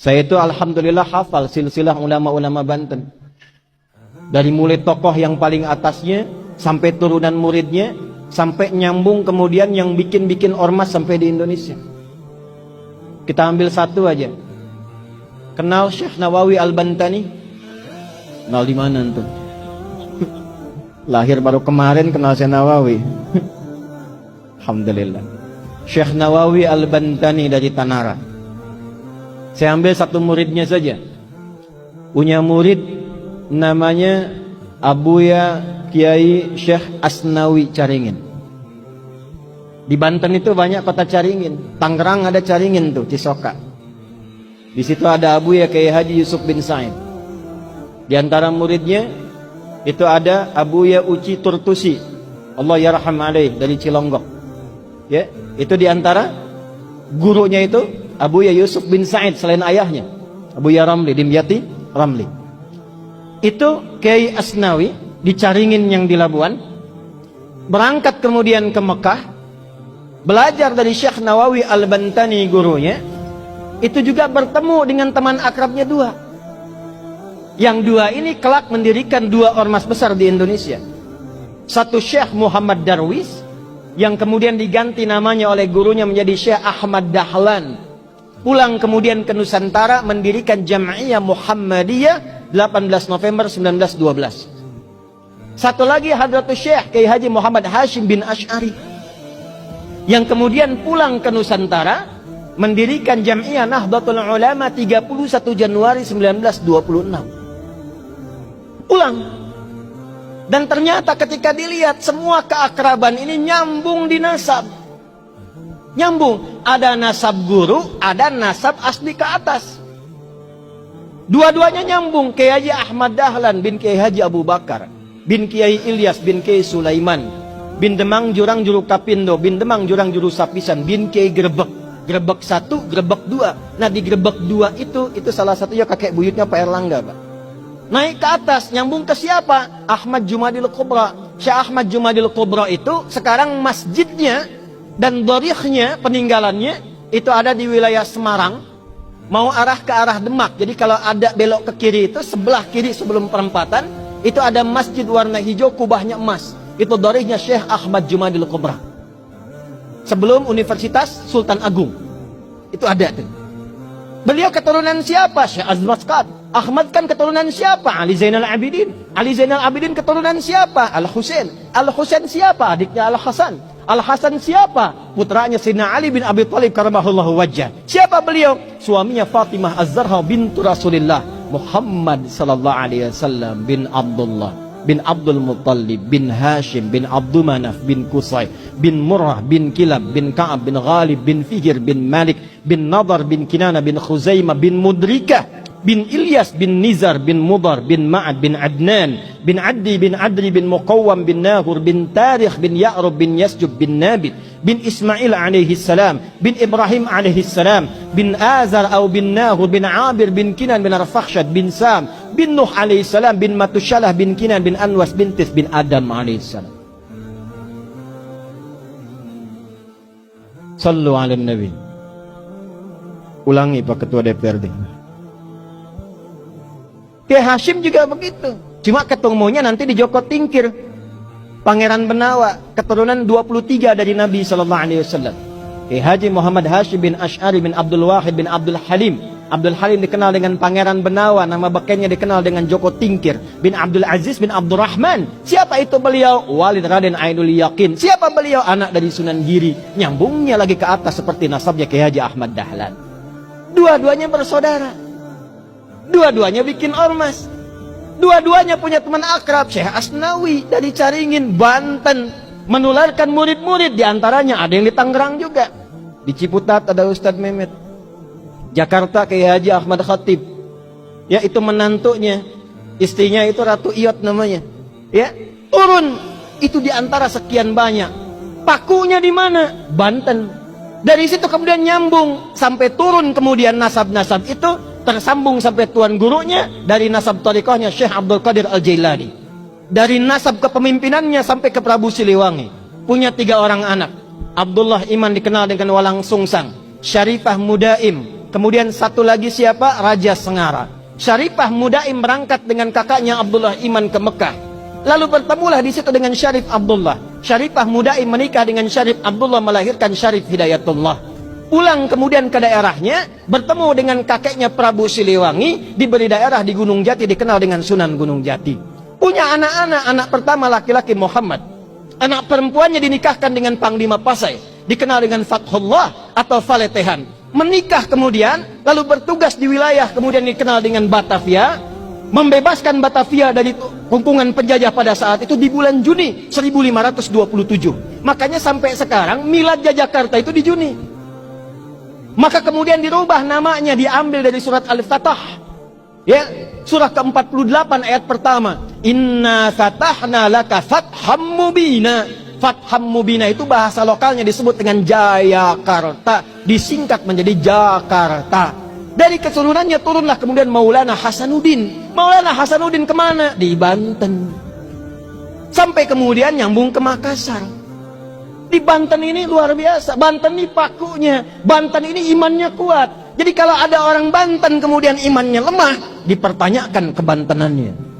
Saya itu alhamdulillah hafal silsilah ulama-ulama Banten. Dari mulai tokoh yang paling atasnya, sampai turunan muridnya, sampai nyambung kemudian yang bikin-bikin ormas sampai di Indonesia. Kita ambil satu aja. Kenal Syekh Nawawi Al-Bantani? Kenal di mana tuh? Lahir baru kemarin kenal Syekh Nawawi. Alhamdulillah. Syekh Nawawi Al-Bantani dari Tanara. Saya ambil satu muridnya saja. Punya murid namanya Abuya Kiai Syekh Asnawi Caringin. Di Banten itu banyak kota Caringin. Tangerang ada Caringin tuh, Cisoka. Di situ ada Abuya Kiai Haji Yusuf bin Said. Di antara muridnya itu ada Abuya Uci Turtusi, Allah yarham alaih, dari Cilonggok. Ya, itu di antara gurunya itu Abuya Yusuf bin Said selain ayahnya, Abuya Ramli, Dimyati Ramli. Itu Kiai Asnawi di Caringin yang di Labuan. Berangkat kemudian ke Mekah, belajar dari Syekh Nawawi Al-Bantani gurunya. Itu juga bertemu dengan teman akrabnya dua. Yang dua ini kelak mendirikan dua ormas besar di Indonesia. Satu Syekh Muhammad Darwis, yang kemudian diganti namanya oleh gurunya menjadi Syekh Ahmad Dahlan. Pulang kemudian ke Nusantara mendirikan Jam'iyah Muhammadiyah 18 November 1912. Satu lagi Hadratus Syekh Kiai Haji Muhammad Hashim bin Asy'ari, yang kemudian pulang ke Nusantara mendirikan Jam'iyah Nahdlatul Ulama 31 Januari 1926. Pulang. Dan ternyata ketika dilihat semua keakraban ini nyambung di nasab. Nyambung, ada nasab guru, ada nasab asli ke atas. Dua-duanya nyambung. Kiai Haji Ahmad Dahlan bin Kiai Haji Abu Bakar bin Kiai Ilyas bin Kiai Sulaiman bin Demang Jurang Juru Kapindo bin Demang Jurang Juru Sapisan bin Kiai Grebek. Grebek 1, Grebek 2. Nah di Grebek 2 itu salah satunya kakek buyutnya Pak Erlangga, Pak. Naik ke atas, nyambung ke siapa? Ahmad Jumadil Kubra. Syekh Ahmad Jumadil Kubra itu sekarang masjidnya dan dorikhnya, peninggalannya itu ada di wilayah Semarang, mau arah ke arah Demak. Jadi kalau ada belok ke kiri itu, sebelah kiri sebelum perempatan itu ada masjid warna hijau, kubahnya emas. Itu dorikhnya Syekh Ahmad Jumadil Kubra sebelum Universitas Sultan Agung. Itu ada tuh. Beliau keturunan siapa? Syekh Azmat Qad. Ahmad kan keturunan siapa? Ali Zainal Abidin. Ali Zainal Abidin keturunan siapa? Al-Husain. Al-Husain siapa? Adiknya Al-Hasan. Al-Hasan siapa? Putranya Sayyidina Ali bin Abi Thalib karamahullahu wajhah. Siapa beliau? Suaminya Fatimah Az-Zahra bintu Rasulillah Muhammad sallallahu alaihi wasallam bin Abdullah bin Abdul Muttalib bin Hashim bin Abdul Manaf bin Qusay bin Murrah bin Kilab bin Ka'ab bin Ghalib bin Fihir bin Malik bin Nadar bin Kinana bin Khuzaimah bin Mudrikah bin Ilyas bin Nizar bin Mudar bin Ma'ad bin Adnan bin Addi bin Adri bin Muqawwam bin Nahur bin Tarikh bin Ya'rub bin Yasjub bin Nabit bin Ismail alaihi salam bin Ibrahim alaihi salam bin Azar atau bin Nahur bin Abir bin Kinan bin Arfakhshad bin Sam bin Nuh alaihi salam bin Matushalah bin Kinan bin Anwas bin Tis bin Adam alaihi salam. Sallu ala Nabi. Ulangi Pak Ketua DPRD. Kiai Hashim juga begitu. Cuma ketemunya nanti di Joko Tingkir. Pangeran Benawa, keturunan 23 dari Nabi sallallahu alaihi wasallam. Kiai Haji Muhammad Hashim bin Asy'ari bin Abdul Wahid bin Abdul Halim. Abdul Halim dikenal dengan Pangeran Benawa, nama bekennya dikenal dengan Joko Tingkir bin Abdul Aziz bin Abdurrahman. Siapa itu beliau? Walid Raden Ainul Yakin. Siapa beliau? Anak dari Sunan Giri. Nyambungnya lagi ke atas seperti nasabnya Kiai Haji Ahmad Dahlan. Dua-duanya bersaudara. Dua-duanya bikin ormas. Dua-duanya punya teman akrab, Syekh Asnawi dari Caringin, Banten. Menularkan murid-murid, diantaranya ada yang di Tangerang juga. Di Ciputat ada Ustadz Mehmet. Jakarta Kiai Haji Ahmad Khatib. Ya, itu menantunya. Istrinya itu Ratu Iyot namanya. Ya, turun. Itu diantara sekian banyak. Pakunya di mana? Banten. Dari situ kemudian nyambung. Sampai turun kemudian nasab-nasab itu. Tersambung sampai tuan gurunya dari nasab tariqahnya Syekh Abdul Qadir Al-Jailani. Dari nasab kepemimpinannya sampai ke Prabu Siliwangi. Punya 3 orang anak. Abdullah Iman dikenal dengan Walang Sungsang. Syarifah Mudaim Kemudian satu lagi siapa? Raja Sengara. Syarifah Mudaim berangkat dengan kakaknya Abdullah Iman ke Mekah. Lalu bertemulah di situ dengan Syarif Abdullah. Syarifah Mudaim menikah dengan Syarif Abdullah, melahirkan Syarif Hidayatullah. Pulang kemudian ke daerahnya, bertemu dengan kakeknya Prabu Siliwangi, diberi daerah di Gunung Jati, dikenal dengan Sunan Gunung Jati. Punya anak-anak, anak pertama laki-laki Muhammad. Anak perempuannya dinikahkan dengan Panglima Pasai, dikenal dengan Fathullah atau Faletehan. Menikah kemudian, lalu bertugas di wilayah kemudian dikenal dengan Batavia, membebaskan Batavia dari kumpungan penjajah pada saat itu di bulan Juni 1527. Makanya sampai sekarang milad Jakarta itu di Juni. Maka kemudian dirubah namanya, diambil dari surat Al-Fatah. Ya, surah ke-48 ayat pertama. Inna fatahna laka fatham mubina. Fatham mubina itu bahasa lokalnya disebut dengan Jayakarta, disingkat menjadi Jakarta. Dari keturunannya turunlah kemudian Maulana Hasanuddin. Maulana Hasanuddin kemana? Di Banten. Sampai kemudian nyambung ke Makassar. Di Banten ini luar biasa. Banten ini pakunya. Banten ini imannya kuat. Jadi kalau ada orang Banten kemudian imannya lemah, dipertanyakan kebantenannya.